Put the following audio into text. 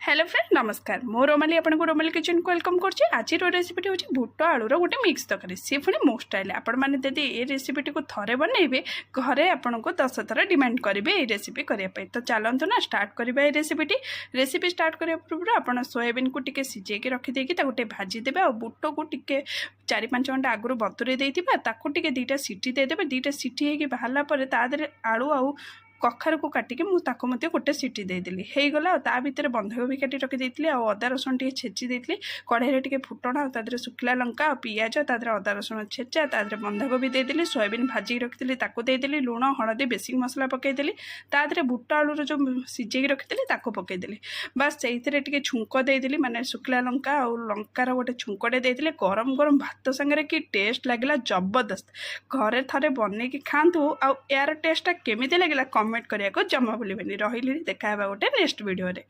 Hello friend नमस्कार मो रोमाली आपको रोमाली किचन को वेलकम करछि। आज रेसिपी हूँ बुट आलूर गोटे मिक्स तरकारी सी पुणी मो स्टाइल आपण मैंने ये रेसिपी को थे बनइबे घरे आपण को 10 थर डिमांड करेंगे ये रेसिपी करने। तो चलतु ना स्टार्ट करवा ये रेसिपी स्टार्ट करने पूर्व आप सोयाबीन को टिके सिझे रखिदे गोटे भाजीदे और बुट को टिके 4-5 घंटा आगु बतुरे देते दुईटा सीटी देदेवे। दुईटा सीटी होगी बाहर पर आलू आउ कखार को काटिके मुझे गोटे सीटी देदेली होगला। ता भितर बंधाकोबी काटी रखी अदा रसुण टे छेची देती कढ़ाई टे फुटण और शुखला लंका और पिज अदा रसुण छेचा बंधाकोबी देदेली सोयाबीन भाजी रखी देदेली लुण हलदी बेसिक मसला पकईदेली तादरे बुट आलूर जो सीझे रखी पकईदेली बास से छुंक देदेली माने शुखला लंका और लंकार गोटे छुंकटे देदेली गरम गरम भात सांगे कि टेस्ट लगे जबरदस्त। घरे थे बनई खातु आ यार टेस्टा केमी लगे कमेंट करने को जमा भूलें। रही देखा गोटे नेक्स्ट वीडियो रे।